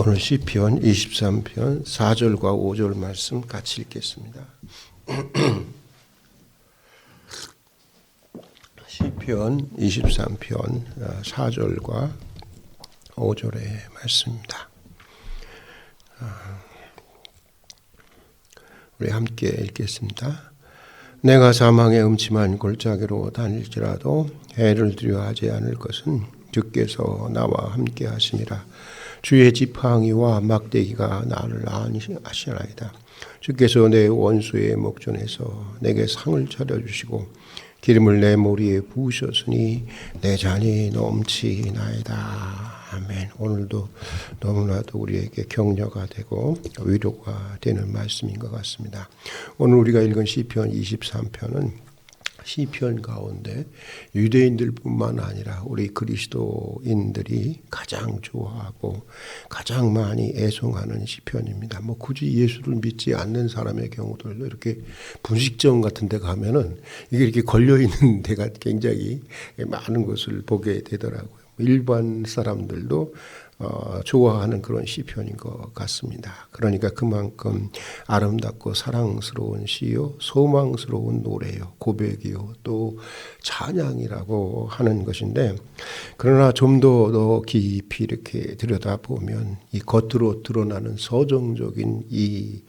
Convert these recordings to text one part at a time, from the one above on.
오늘 시편 23편 4절과 5절 말씀 같이 읽겠습니다. 시편 23편 4절과 5절의 말씀입니다. 우리 함께 읽겠습니다. 내가 사망의 음침한 골짜기로 다닐지라도 해를 두려워하지 않을 것은 주께서 나와 함께 하심이라. 주의 지팡이와 막대기가 나를 안위하시나이다. 주께서 내 원수의 목전에서 내게 상을 차려주시고 기름을 내 머리에 부으셨으니 내 잔이 넘치나이다. 아멘. 오늘도 너무나도 우리에게 격려가 되고 위로가 되는 말씀인 것 같습니다. 오늘 우리가 읽은 시편 23편은 시편 가운데 유대인들뿐만 아니라 우리 그리스도인들이 가장 좋아하고 가장 많이 애송하는 시편입니다. 굳이 예수를 믿지 않는 사람의 경우들도 이렇게 분식점 같은 데 가면은 이게 이렇게 걸려 있는 데가 굉장히 많은 것을 보게 되더라고요. 일반 사람들도 좋아하는 그런 시편인 것 같습니다. 그러니까 그만큼 아름답고 사랑스러운 시요, 소망스러운 노래요, 고백이요, 또 찬양이라고 하는 것인데, 그러나 좀 더 깊이 이렇게 들여다보면 이 겉으로 드러나는 서정적인 이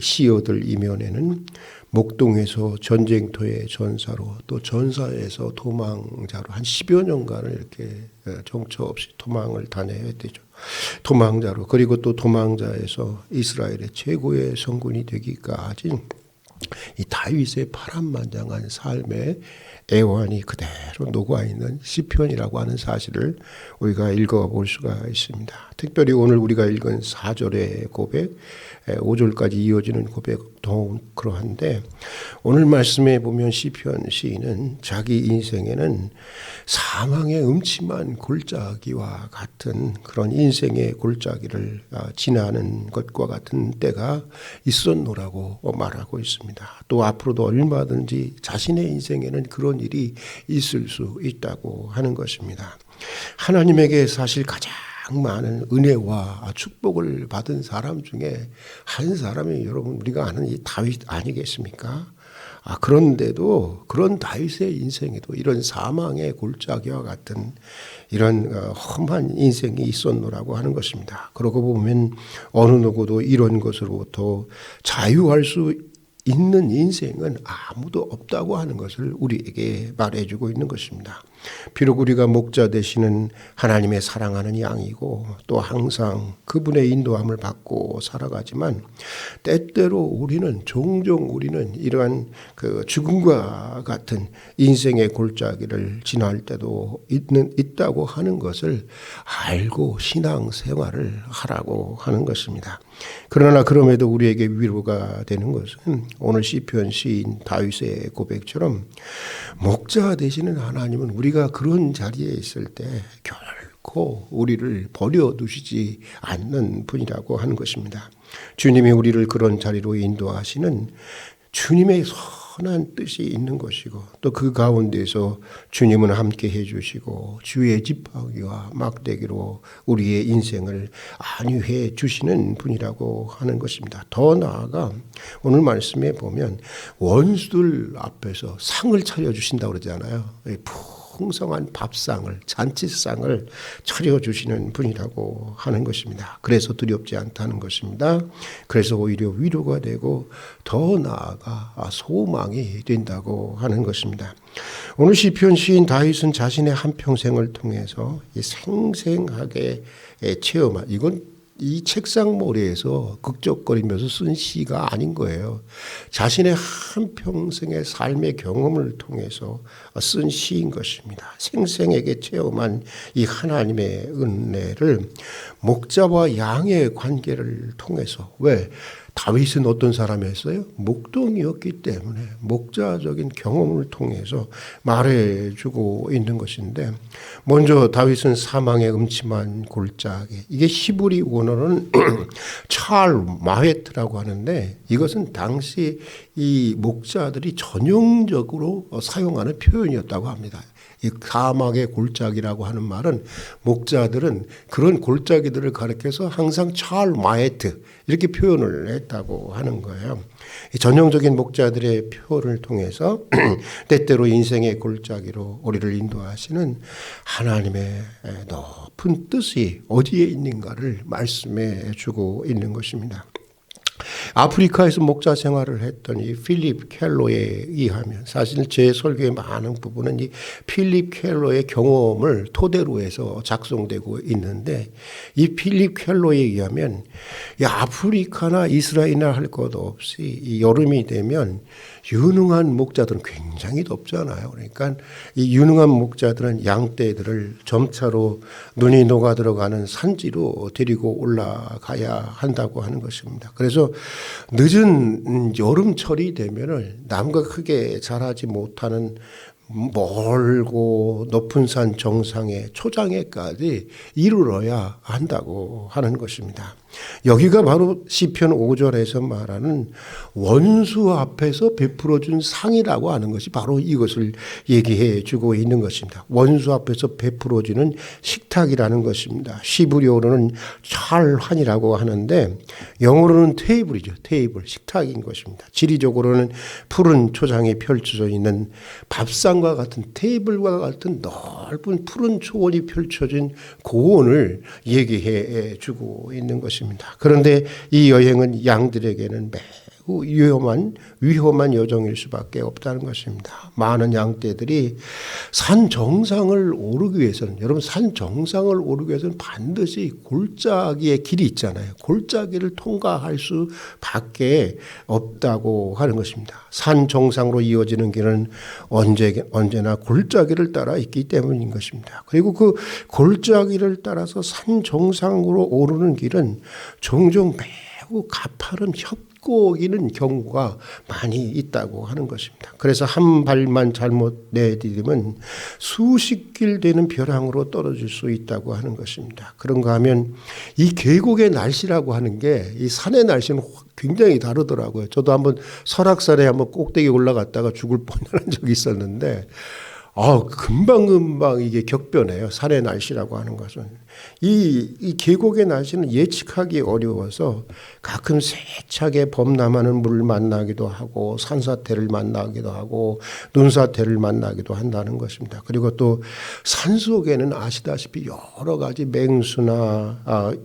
시어들 이면에는 목동에서 전쟁터의 전사로 또 전사에서 도망자로 한 10여 년간을 이렇게 정처 없이 도망을 다녀야 되죠. 도망자로, 그리고 또 도망자에서 이스라엘의 최고의 성군이 되기까지 이 다윗의 파란만장한 삶의 애환이 그대로 녹아있는 시편이라고 하는 사실을 우리가 읽어볼 수가 있습니다. 특별히 오늘 우리가 읽은 4절의 고백, 5절까지 이어지는 고백도 그러한데, 오늘 말씀에 보면 시편 시인은 자기 인생에는 사망의 음침한 골짜기와 같은 그런 인생의 골짜기를 지나는 것과 같은 때가 있었노라고 말하고 있습니다. 또 앞으로도 얼마든지 자신의 인생에는 그런 일이 있을 수 있다고 하는 것입니다. 하나님에게 사실 가장 많은 은혜와 축복을 받은 사람 중에 한 사람이 여러분 우리가 아는 이 다윗 아니겠습니까? 그런데도 그런 다윗의 인생에도 이런 사망의 골짜기와 같은 이런 험한 인생이 있었노라고 하는 것입니다. 그러고 보면 어느 누구도 이런 것으로부터 자유할 수 있는 인생은 아무도 없다고 하는 것을 우리에게 말해주고 있는 것입니다. 비록 우리가 목자 되시는 하나님의 사랑하는 양이고 또 항상 그분의 인도함을 받고 살아가지만 때때로 종종 우리는 이러한 그 죽음과 같은 인생의 골짜기를 지날 때도 있다고 하는 것을 알고 신앙생활을 하라고 하는 것입니다. 그러나 그럼에도 우리에게 위로가 되는 것은 오늘 시편 시인 다윗의 고백처럼 목자 되시는 하나님은 우리가 그런 자리에 있을 때 결코 우리를 버려두시지 않는 분이라고 하는 것입니다. 주님이 우리를 그런 자리로 인도하시는 주님의 선한 뜻이 있는 것이고 또 그 가운데서 주님은 함께 해주시고 주의 지팡이와 막대기로 우리의 인생을 안위해 주시는 분이라고 하는 것입니다. 더 나아가 오늘 말씀에 보면 원수들 앞에서 상을 차려주신다고 그러잖아요. 풍성한 밥상을, 잔치상을 차려주시는 분이라고 하는 것입니다. 그래서 두렵지 않다는 것입니다. 그래서 오히려 위로가 되고 더 나아가 소망이 된다고 하는 것입니다. 오늘 시편 시인 다윗은 자신의 한평생을 통해서 생생하게 체험한, 이건 이 책상 모래에서 극적거리면서 쓴 시가 아닌 거예요. 자신의 한평생의 삶의 경험을 통해서 쓴 시인 것입니다. 생생하게 체험한 이 하나님의 은혜를 목자와 양의 관계를 통해서, 왜? 다윗은 어떤 사람이었어요? 목동이었기 때문에 목자적인 경험을 통해서 말해주고 있는 것인데, 먼저 다윗은 사망의 음침한 골짜기, 이게 히브리 원어는 찰 마헤트라고 하는데, 이것은 당시 이 목자들이 전형적으로 사용하는 표현이었다고 합니다. 이 사막의 골짜기라고 하는 말은 목자들은 그런 골짜기들을 가리켜서 항상 찰 마헤트 이렇게 표현을 했다고 하는 거예요. 전형적인 목자들의 표현을 통해서 때때로 인생의 골짜기로 우리를 인도하시는 하나님의 높은 뜻이 어디에 있는가를 말씀해 주고 있는 것입니다. 아프리카에서 목자 생활을 했던 이 필립 켈로에 의하면, 사실 제 설교의 많은 부분은 이 필립 켈로의 경험을 토대로 해서 작성되고 있는데, 이 필립 켈로에 의하면 이 아프리카나 이스라엘이나 할 것 없이 이 여름이 되면 유능한 목자들은 굉장히 덥잖아요. 그러니까 이 유능한 목자들은 양떼들을 점차로 눈이 녹아 들어가는 산지로 데리고 올라가야 한다고 하는 것입니다. 그래서 늦은 여름철이 되면은 남과 크게 자라지 못하는 멀고 높은 산 정상의 초장에까지 이르러야 한다고 하는 것입니다. 여기가 바로 시편 5절에서 말하는 원수 앞에서 베풀어준 상이라고 하는 것이 바로 이것을 얘기해 주고 있는 것입니다. 원수 앞에서 베풀어주는 식탁이라는 것입니다. 시브리어로는 찰환이라고 하는데 영어로는 테이블이죠. 테이블, 식탁인 것입니다. 지리적으로는 푸른 초장이 펼쳐져 있는 밥상과 같은 테이블과 같은 넓은 푸른 초원이 펼쳐진 고원을 얘기해 주고 있는 것입니다. 그런데 이 여행은 양들에게는 매우 위험한 여정일 수밖에 없다는 것입니다. 많은 양떼들이 산 정상을 오르기 위해서는, 여러분 산 정상을 오르기 위해서는 반드시 골짜기의 길이 있잖아요. 골짜기를 통과할 수밖에 없다고 하는 것입니다. 산 정상으로 이어지는 길은 언제나 골짜기를 따라 있기 때문인 것입니다. 그리고 그 골짜기를 따라서 산 정상으로 오르는 길은 종종 매우 가파른 협곡이는 경우가 많이 있다고 하는 것입니다. 그래서 한 발만 잘못 내디디면 수십 길 되는 벼랑으로 떨어질 수 있다고 하는 것입니다. 그런가 하면 이 계곡의 날씨라고 하는 게 이 산의 날씨는 굉장히 다르더라고요. 저도 한번 설악산에 한번 꼭대기 올라갔다가 죽을 뻔한 적이 있었는데, 금방 이게 격변해요. 산의 날씨라고 하는 것은. 이 계곡의 날씨는 예측하기 어려워서 가끔 세차게 범람하는 물을 만나기도 하고 산사태를 만나기도 하고 눈사태를 만나기도 한다는 것입니다. 그리고 또 산속에는 아시다시피 여러 가지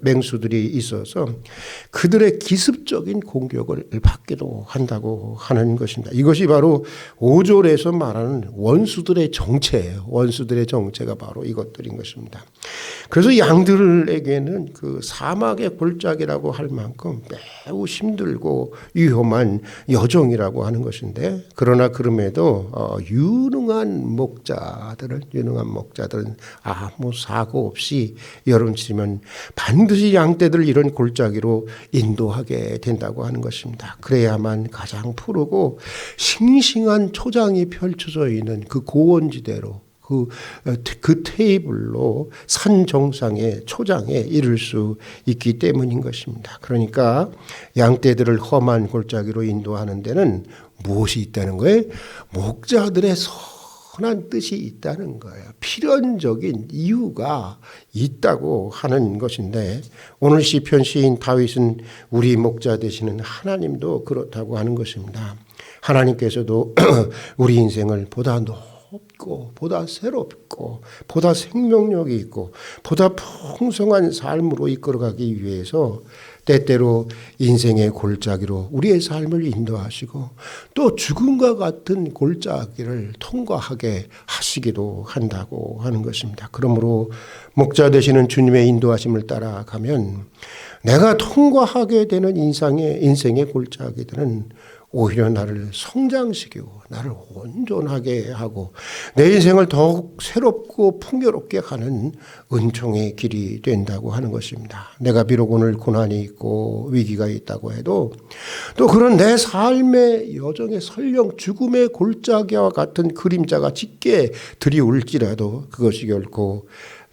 맹수들이 있어서 그들의 기습적인 공격을 받기도 한다고 하는 것입니다. 이것이 바로 5절에서 말하는 원수들의 정체예요. 원수들의 정체가 바로 이것들인 것입니다. 그래서 양들에게는 그 사막의 골짜기라고 할 만큼 매우 힘들고 위험한 여정이라고 하는 것인데, 그러나 그럼에도 유능한 목자들은 아무 사고 없이 여름치면 반드시 양떼들을 이런 골짜기로 인도하게 된다고 하는 것입니다. 그래야만 가장 푸르고 싱싱한 초장이 펼쳐져 있는 그 고원지대로 그 테이블로 산 정상의 초장에 이를 수 있기 때문인 것입니다. 그러니까 양떼들을 험한 골짜기로 인도하는 데는 무엇이 있다는 거예요? 목자들의 선한 뜻이 있다는 거예요. 필연적인 이유가 있다고 하는 것인데, 오늘 시편 시인 다윗은 우리 목자 되시는 하나님도 그렇다고 하는 것입니다. 하나님께서도 우리 인생을 보다 높고 보다 새롭고 보다 생명력이 있고 보다 풍성한 삶으로 이끌어가기 위해서 때때로 인생의 골짜기로 우리의 삶을 인도하시고 또 죽음과 같은 골짜기를 통과하게 하시기도 한다고 하는 것입니다. 그러므로 목자 되시는 주님의 인도하심을 따라가면 내가 통과하게 되는 인생의 골짜기들은 오히려 나를 성장시키고 나를 온전하게 하고 내 인생을 더욱 새롭고 풍요롭게 하는 은총의 길이 된다고 하는 것입니다. 내가 비록 오늘 고난이 있고 위기가 있다고 해도 또 그런 내 삶의 여정에 설령 죽음의 골짜기와 같은 그림자가 짙게 들이올지라도 그것이 결코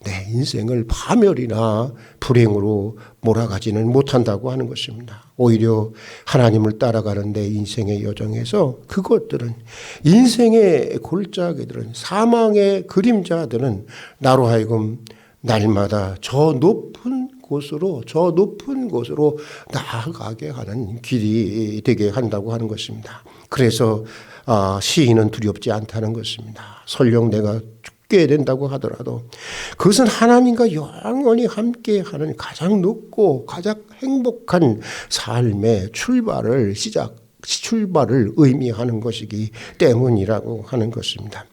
내 인생을 파멸이나 불행으로 몰아가지는 못한다고 하는 것입니다. 오히려 하나님을 따라가는 내 인생의 여정에서 그것들은 인생의 골짜기들은 사망의 그림자들은 나로 하여금 날마다 저 높은 곳으로 나아가게 하는 길이 되게 한다고 하는 것입니다. 그래서 시인은 두렵지 않다는 것입니다. 설령 내가 죽게 된다고 하더라도 그것은 하나님과 영원히 함께하는 가장 높고 가장 행복한 삶의 출발을 의미하는 것이기 때문이라고 하는 것입니다.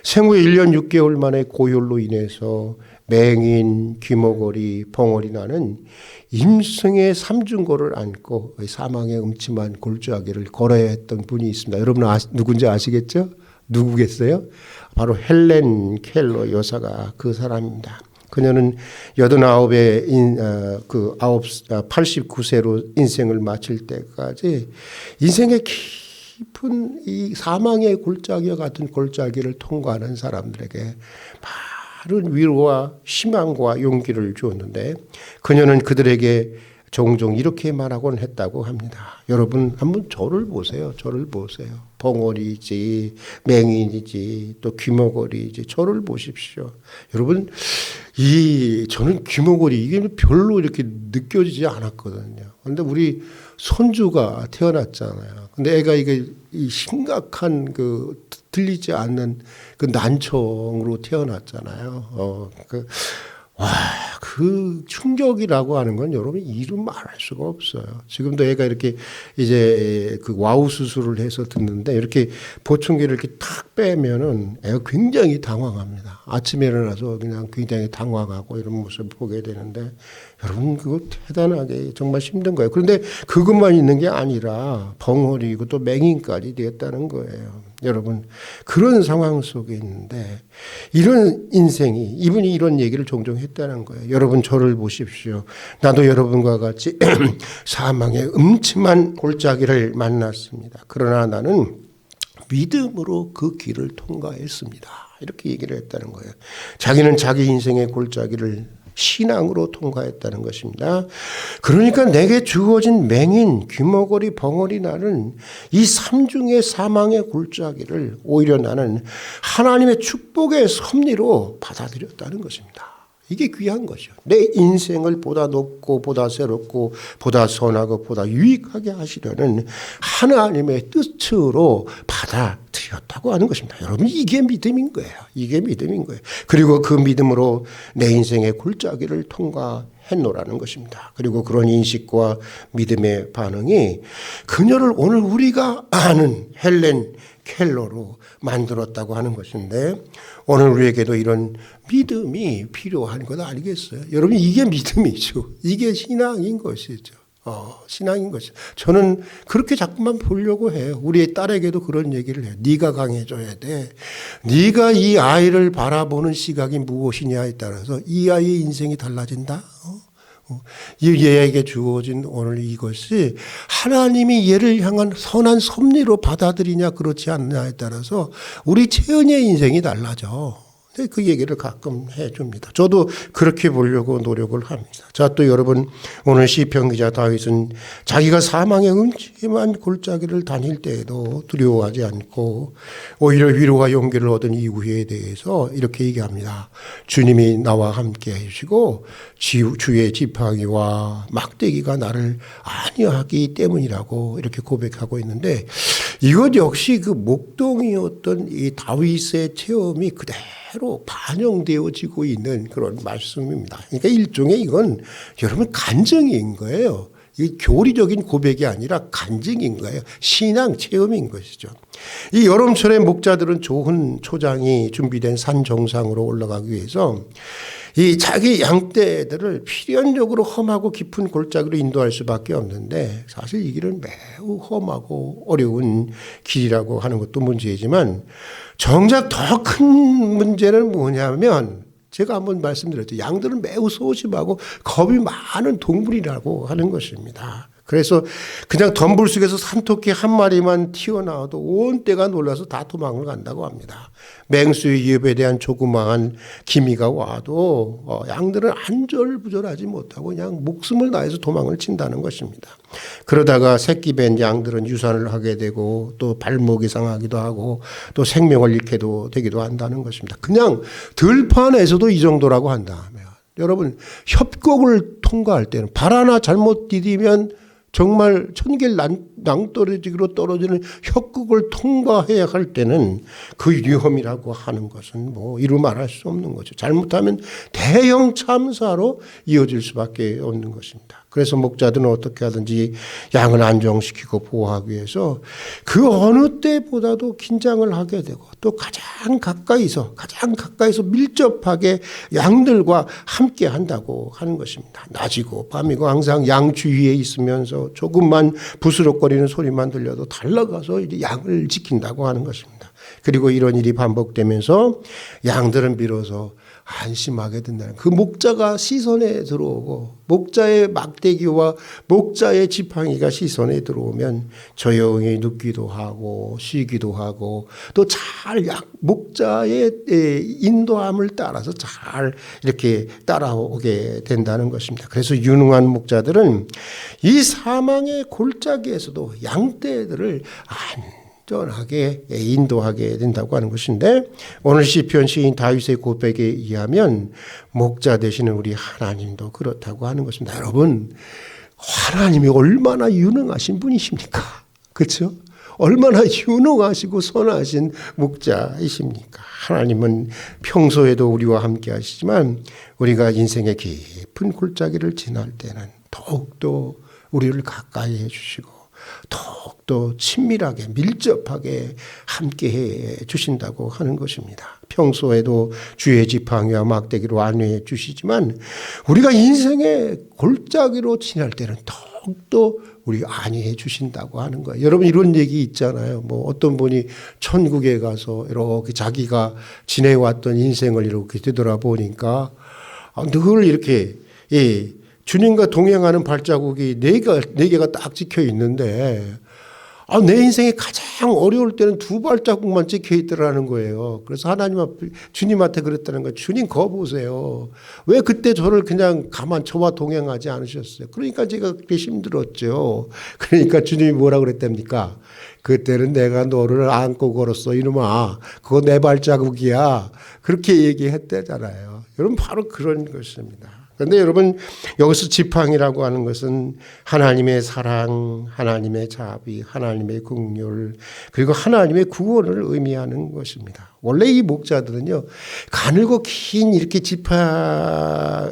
생후 1년 6개월 만에 고열로 인해서 맹인, 귀머거리, 벙어리 나는 임승의 삼중고를 안고 사망의 음침한 골짜기를 걸어야 했던 분이 있습니다. 여러분 누군지 아시겠죠? 누구겠어요? 바로 헬렌 켈러 여사가 그 사람입니다. 그녀는 89세로 인생을 마칠 때까지 인생의 깊은 이 사망의 골짜기와 같은 골짜기를 통과하는 사람들에게 바른 위로와 희망과 용기를 주었는데 그녀는 그들에게 종종 이렇게 말하곤 했다고 합니다. 여러분 한번 저를 보세요. 벙어리지 맹인이지 또 귀머거리지 저를 보십시오. 여러분 저는 귀머거리 이게 별로 이렇게 느껴지지 않았거든요. 그런데 우리 손주가 태어났잖아요. 근데 애가 이 심각한 들리지 않는 그 난청으로 태어났잖아요. 그 충격이라고 하는 건 여러분 이루 말할 수가 없어요. 지금도 애가 이렇게 이제 그 와우 수술을 해서 듣는데 이렇게 보청기를 이렇게 탁 빼면은 애가 굉장히 당황합니다. 아침에 일어나서 그냥 굉장히 당황하고 이런 모습을 보게 되는데 여러분 그거 대단하게 정말 힘든 거예요. 그런데 그것만 있는 게 아니라 벙어리고 또 맹인까지 되었다는 거예요. 여러분 그런 상황 속에 있는데 이런 인생이 이분이 이런 얘기를 종종 했다는 거예요. 여러분 저를 보십시오. 나도 여러분과 같이 사망의 음침한 골짜기를 만났습니다. 그러나 나는 믿음으로 그 길을 통과했습니다. 이렇게 얘기를 했다는 거예요. 자기는 자기 인생의 골짜기를 신앙으로 통과했다는 것입니다. 그러니까 내게 주어진 맹인, 귀머거리, 벙어리 나는 이 삼중의 사망의 골짜기를 오히려 나는 하나님의 축복의 섭리로 받아들였다는 것입니다. 이게 귀한 거죠. 내 인생을 보다 높고 보다 새롭고 보다 선하고 보다 유익하게 하시려는 하나님의 뜻으로 받아들였다고 하는 것입니다. 여러분 이게 믿음인 거예요. 이게 믿음인 거예요. 그리고 그 믿음으로 내 인생의 골짜기를 통과했노라는 것입니다. 그리고 그런 인식과 믿음의 반응이 그녀를 오늘 우리가 아는 헬렌 켈러로 만들었다고 하는 것인데 오늘 우리에게도 이런 믿음이 필요한 것 아니겠어요? 여러분 이게 믿음이죠. 이게 신앙인 것이죠. 신앙인 것이죠. 저는 그렇게 자꾸만 보려고 해요. 우리 딸에게도 그런 얘기를 해요. 네가 강해져야 돼. 네가 이 아이를 바라보는 시각이 무엇이냐에 따라서 이 아이의 인생이 달라진다. 이 얘에게 주어진 오늘 이것이 하나님이 얘를 향한 선한 섭리로 받아들이냐 그렇지 않느냐에 따라서 우리 채은이의 인생이 달라져. 그 얘기를 가끔 해줍니다. 저도 그렇게 보려고 노력을 합니다. 자, 또 여러분 오늘 시편 기자 다윗은 자기가 사망의 음침한 골짜기를 다닐 때에도 두려워하지 않고 오히려 위로와 용기를 얻은 이후에 대해서 이렇게 얘기합니다. 주님이 나와 함께 해주시고 주의 지팡이와 막대기가 나를 안위하기 때문이라고 이렇게 고백하고 있는데 이것 역시 그 목동이었던 이 다윗의 체험이 그대로 반영되어지고 있는 그런 말씀입니다. 그러니까 일종의 이건 여러분 간증인 거예요. 이 교리적인 고백이 아니라 간증인 거예요. 신앙 체험인 것이죠. 이 여름철에 목자들은 좋은 초장이 준비된 산 정상으로 올라가기 위해서 이 자기 양떼들을 필연적으로 험하고 깊은 골짜기로 인도할 수밖에 없는데 사실 이 길은 매우 험하고 어려운 길이라고 하는 것도 문제이지만 정작 더 큰 문제는 뭐냐면 제가 한번 말씀드렸죠. 양들은 매우 소심하고 겁이 많은 동물이라고 하는 것입니다. 그래서 그냥 덤불 속에서 산토끼 한 마리만 튀어나와도 온 떼가 놀라서 다 도망을 간다고 합니다. 맹수의 위협에 대한 조그마한 기미가 와도 양들은 안절부절하지 못하고 그냥 목숨을 다해서 도망을 친다는 것입니다. 그러다가 새끼 뵌 양들은 유산을 하게 되고 또 발목이 상하기도 하고 또 생명을 잃게도 되기도 한다는 것입니다. 그냥 들판에서도 이 정도라고 한다면 여러분 협곡을 통과할 때는 발 하나 잘못 디디면 정말 천길 낭떠러지기로 떨어지는 협곡을 통과해야 할 때는 그 위험이라고 하는 것은 뭐 이루 말할 수 없는 거죠. 잘못하면 대형 참사로 이어질 수밖에 없는 것입니다. 그래서 목자들은 어떻게 하든지 양을 안정시키고 보호하기 위해서 그 어느 때보다도 긴장을 하게 되고 또 가장 가까이서 밀접하게 양들과 함께 한다고 하는 것입니다. 낮이고 밤이고 항상 양 주위에 있으면서 조금만 부스럭거리는 소리만 들려도 달려가서 이제 양을 지킨다고 하는 것입니다. 그리고 이런 일이 반복되면서 양들은 비로소 안심하게 된다는 그 목자가 시선에 들어오고 목자의 막대기와 목자의 지팡이가 시선에 들어오면 조용히 눕기도 하고 쉬기도 하고 또 잘 목자의 인도함을 따라서 잘 이렇게 따라오게 된다는 것입니다. 그래서 유능한 목자들은 이 사망의 골짜기에서도 양떼들을 안전하게 인도하게 된다고 하는 것인데 오늘 시편 시인 다윗의 고백에 의하면 목자 되시는 우리 하나님도 그렇다고 하는 것입니다. 여러분 하나님이 얼마나 유능하신 분이십니까? 그렇죠? 얼마나 유능하시고 선하신 목자이십니까? 하나님은 평소에도 우리와 함께 하시지만 우리가 인생의 깊은 골짜기를 지날 때는 더욱더 우리를 가까이 해주시고 더욱더 친밀하게 밀접하게 함께해 주신다고 하는 것입니다. 평소에도 주의 지팡이와 막대기로 안내해 주시지만 우리가 인생의 골짜기로 지날 때는 더욱더 우리 안위해 주신다고 하는 거예요. 여러분 이런 얘기 있잖아요. 뭐 어떤 분이 천국에 가서 이렇게 자기가 지내왔던 인생을 이렇게 되돌아보니까 늘 이렇게 주님과 동행하는 발자국이 네 개가 딱 찍혀 있는데 내 인생에 가장 어려울 때는 두 발자국만 찍혀 있더라는 거예요. 그래서 주님한테 그랬다는 거예요. 주님 거 보세요. 왜 그때 저를 그냥 가만 저와 동행하지 않으셨어요? 그러니까 제가 그렇게 힘들었죠. 그러니까 주님이 뭐라 그랬답니까? 그때는 내가 너를 안고 걸었어 이놈아. 그거 내 발자국이야. 그렇게 얘기했대잖아요. 여러분 바로 그런 것입니다. 그런데 여러분 여기서 지팡이라고 하는 것은 하나님의 사랑, 하나님의 자비, 하나님의 긍휼 그리고 하나님의 구원을 의미하는 것입니다. 원래 이 목자들은요 가늘고 긴 이렇게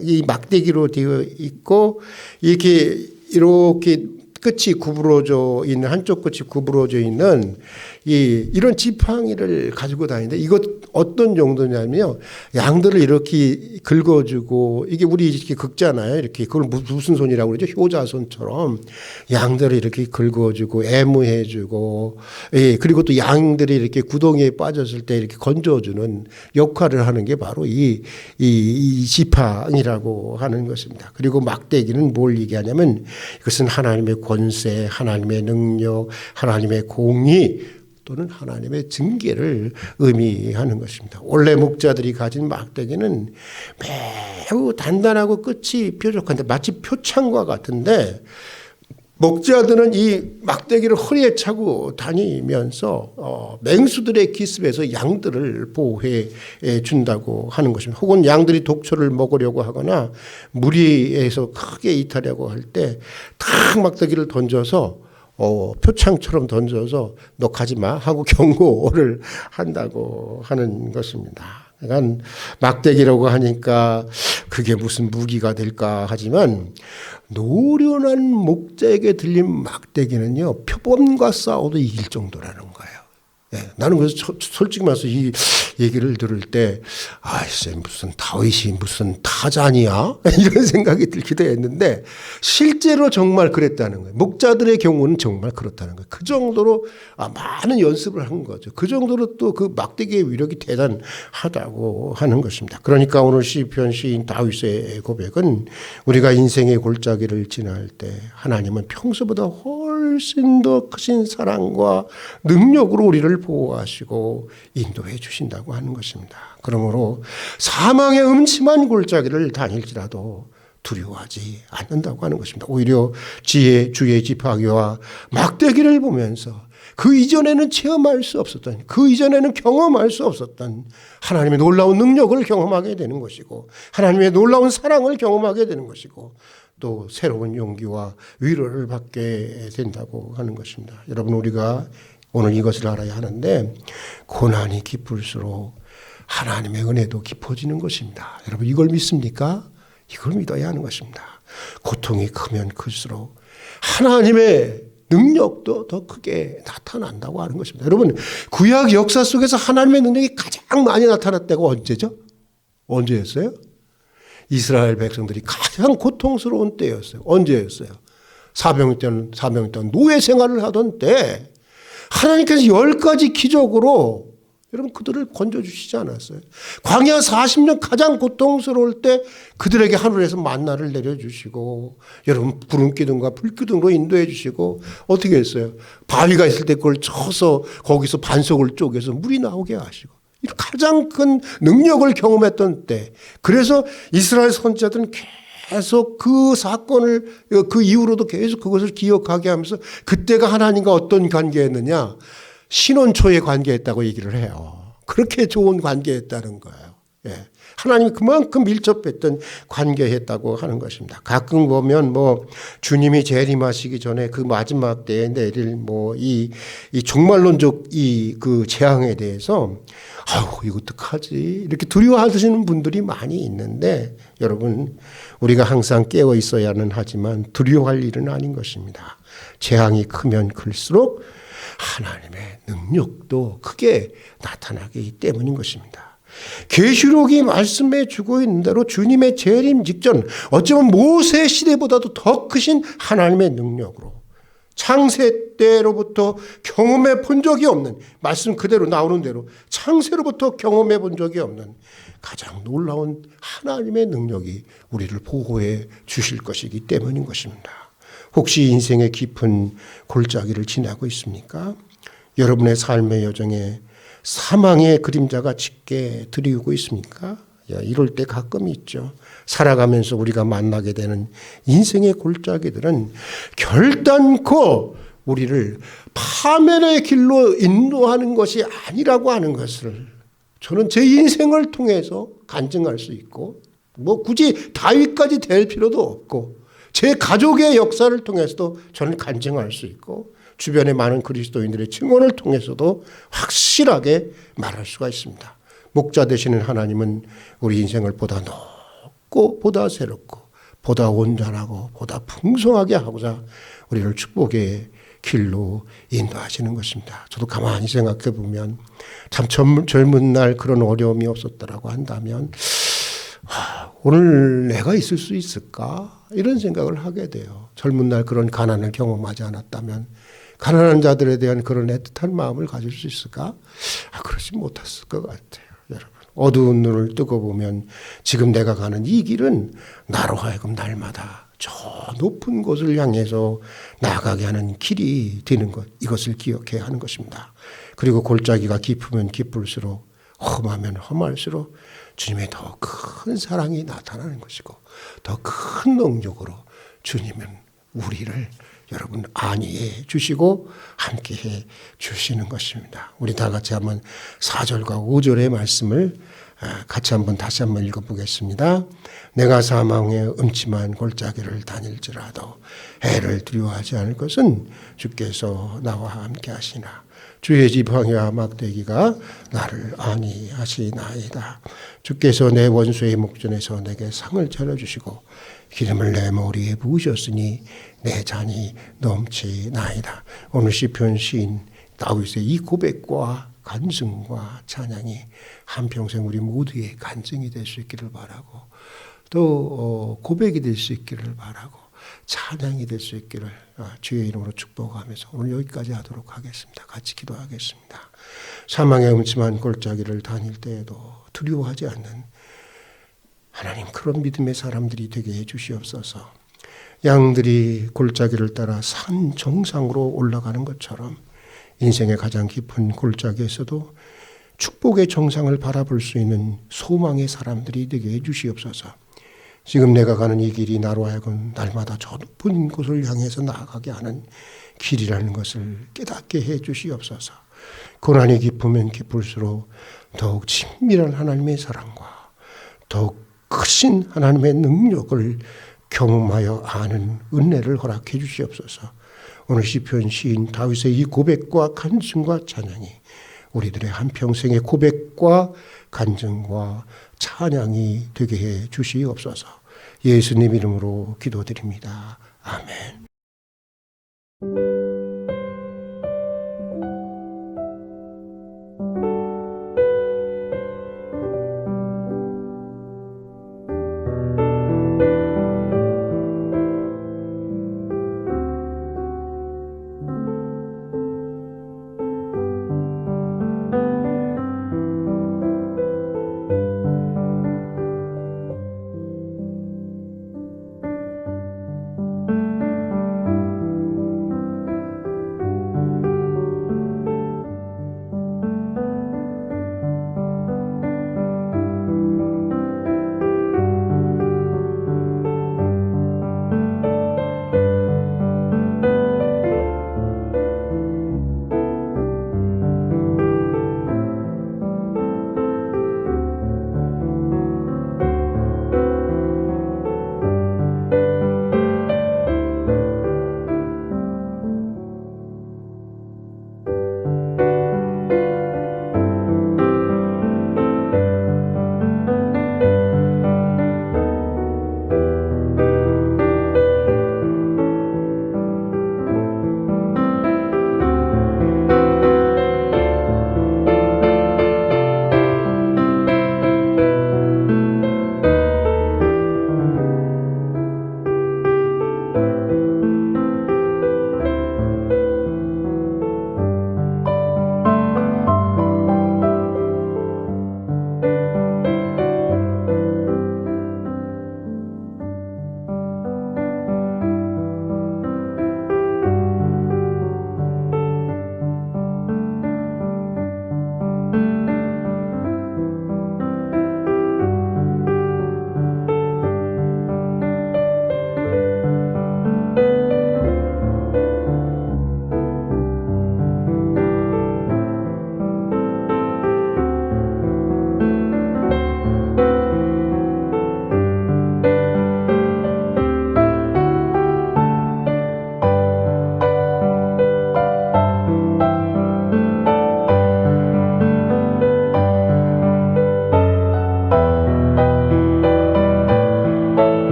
이 막대기로 되어 있고 이렇게 끝이 구부러져 있는 한쪽 끝이 구부러져 있는 이런 지팡이를 가지고 다니는데 이것 어떤 정도냐면요 양들을 이렇게 긁어주고 이게 우리 이렇게 긁잖아요. 이렇게 그걸 무슨 손이라고 그러죠? 효자손처럼 양들을 이렇게 긁어주고 애무해주고 그리고 또 양들이 이렇게 구덩이에 빠졌을 때 이렇게 건져주는 역할을 하는 게 바로 이 지팡이라고 하는 것입니다. 그리고 막대기는 뭘 얘기하냐면 이것은 하나님의 권세, 하나님의 능력, 하나님의 공의 또는 하나님의 징계를 의미하는 것입니다. 원래 목자들이 가진 막대기는 매우 단단하고 끝이 뾰족한데 마치 표창과 같은데 목자들은 이 막대기를 허리에 차고 다니면서 맹수들의 기습에서 양들을 보호해 준다고 하는 것입니다. 혹은 양들이 독초를 먹으려고 하거나 무리에서 크게 이탈하려고 할 때 탁 막대기를 던져서 표창처럼 던져서 너 가지 마 하고 경고를 한다고 하는 것입니다. 그러니까 막대기라고 하니까 그게 무슨 무기가 될까 하지만 노련한 목자에게 들린 막대기는요 표범과 싸워도 이길 정도라는 거예요. 나는 그래서 솔직히 말해서 이 얘기를 들을 때 아이씨 무슨 다윗이 무슨 타잔이야? 이런 생각이 들기도 했는데 실제로 정말 그랬다는 거예요. 목자들의 경우는 정말 그렇다는 거예요. 그 정도로 많은 연습을 한 거죠. 그 정도로 또 그 막대기의 위력이 대단하다고 하는 것입니다. 그러니까 오늘 시편 시인 다윗의 고백은 우리가 인생의 골짜기를 지날 때 하나님은 평소보다 훨씬 더 크신 사랑과 능력으로 우리를 보호하시고 인도해 주신다고 하는 것입니다. 그러므로 사망의 음침한 골짜기를 다닐지라도 두려워하지 않는다고 하는 것입니다. 오히려 주의 지팡이와 막대기를 보면서 그 이전에는 체험할 수 없었던, 그 이전에는 경험할 수 없었던 하나님의 놀라운 능력을 경험하게 되는 것이고 하나님의 놀라운 사랑을 경험하게 되는 것이고 또 새로운 용기와 위로를 받게 된다고 하는 것입니다. 여러분 우리가 오늘 이것을 알아야 하는데 고난이 깊을수록 하나님의 은혜도 깊어지는 것입니다. 여러분 이걸 믿습니까? 이걸 믿어야 하는 것입니다. 고통이 크면 클수록 하나님의 능력도 더 크게 나타난다고 하는 것입니다. 여러분 구약 역사 속에서 하나님의 능력이 가장 많이 나타날 때가 언제죠? 언제였어요? 이스라엘 백성들이 가장 고통스러운 때였어요. 언제였어요? 사병 동안 노예 생활을 하던 때 하나님께서 10가지 기적으로 여러분 그들을 건져주시지 않았어요. 광야 40년 가장 고통스러울 때 그들에게 하늘에서 만나를 내려주시고 여러분 구름기둥과 불기둥으로 인도해 주시고 어떻게 했어요? 바위가 있을 때 그걸 쳐서 거기서 반석을 쪼개서 물이 나오게 하시고 가장 큰 능력을 경험했던 때 그래서 이스라엘 선지자들은 계속 그 사건을 그 이후로도 계속 그것을 기억하게 하면서 그때가 하나님과 어떤 관계였느냐 신혼초의 관계였다고 얘기를 해요. 그렇게 좋은 관계였다는 거예요. 예. 하나님이 그만큼 밀접했던 관계였다고 하는 것입니다. 가끔 보면 주님이 재림하시기 전에 그 마지막 때에 내릴 이 종말론적 그 재앙에 대해서 이거 어떡하지? 이렇게 두려워하시는 분들이 많이 있는데 여러분 우리가 항상 깨어 있어야는 하지만 두려워할 일은 아닌 것입니다. 재앙이 크면 클수록 하나님의 능력도 크게 나타나기 때문인 것입니다. 계시록이 말씀해 주고 있는 대로 주님의 재림 직전 어쩌면 모세 시대보다도 더 크신 하나님의 능력으로 창세 때로부터 경험해 본 적이 없는 말씀 그대로 나오는 대로 창세로부터 경험해 본 적이 없는 가장 놀라운 하나님의 능력이 우리를 보호해 주실 것이기 때문인 것입니다. 혹시 인생의 깊은 골짜기를 지나고 있습니까? 여러분의 삶의 여정에 사망의 그림자가 짙게 들이우고 있습니까? 이럴 때 가끔 있죠. 살아가면서 우리가 만나게 되는 인생의 골짜기들은 결단코 우리를 파멸의 길로 인도하는 것이 아니라고 하는 것을 저는 제 인생을 통해서 간증할 수 있고 굳이 다윗까지 될 필요도 없고 제 가족의 역사를 통해서도 저는 간증할 수 있고 주변의 많은 그리스도인들의 증언을 통해서도 확실하게 말할 수가 있습니다. 목자 되시는 하나님은 우리 인생을 보다 높고 보다 새롭고 보다 온전하고 보다 풍성하게 하고자 우리를 축복의 길로 인도하시는 것입니다. 저도 가만히 생각해 보면 참 젊은 날 그런 어려움이 없었다라고 한다면 오늘 내가 있을 수 있을까? 이런 생각을 하게 돼요. 젊은 날 그런 가난을 경험하지 않았다면 가난한 자들에 대한 그런 애틋한 마음을 가질 수 있을까? 그러지 못했을 것 같아요. 여러분 어두운 눈을 뜨고 보면 지금 내가 가는 이 길은 나로 하여금 날마다 저 높은 곳을 향해서 나아가게 하는 길이 되는 것 이것을 기억해야 하는 것입니다. 그리고 골짜기가 깊으면 깊을수록 험하면 험할수록 주님의 더 큰 사랑이 나타나는 것이고 더 큰 능력으로 주님은 우리를 여러분 안위해 주시고 함께해 주시는 것입니다. 우리 다 같이 한번 4절과 5절의 말씀을 같이 다시 한번 읽어보겠습니다. 내가 사망의 음침한 골짜기를 다닐지라도 해를 두려워하지 않을 것은 주께서 나와 함께 하시나 주의 지팡이와 막대기가 나를 안위하시나이다. 주께서 내 원수의 목전에서 내게 상을 차려주시고 기름을 내 머리에 부으셨으니 내 잔이 넘치나이다. 오늘 시편 시인 다윗의 이 고백과 간증과 찬양이 한평생 우리 모두의 간증이 될 수 있기를 바라고, 또 고백이 될 수 있기를 바라고, 찬양이 될 수 있기를 주의 이름으로 축복하면서 오늘 여기까지 하도록 하겠습니다. 같이 기도하겠습니다. 사망의 음침한 골짜기를 다닐 때에도 두려워하지 않는 하나님, 그런 믿음의 사람들이 되게 해주시옵소서. 양들이 골짜기를 따라 산 정상으로 올라가는 것처럼 인생의 가장 깊은 골짜기에서도 축복의 정상을 바라볼 수 있는 소망의 사람들이 되게 해주시옵소서. 지금 내가 가는 이 길이 나로 하여금 날마다 저 높은 곳을 향해서 나아가게 하는 길이라는 것을 깨닫게 해 주시옵소서. 고난이 깊으면 깊을수록 더욱 친밀한 하나님의 사랑과 더욱 크신 하나님의 능력을 경험하여 아는 은혜를 허락해 주시옵소서. 오늘 시편 시인 다윗의 이 고백과 간증과 찬양이 우리들의 한평생의 고백과 간증과 찬양이 되게 해 주시옵소서. 예수님 이름으로 기도드립니다. 아멘.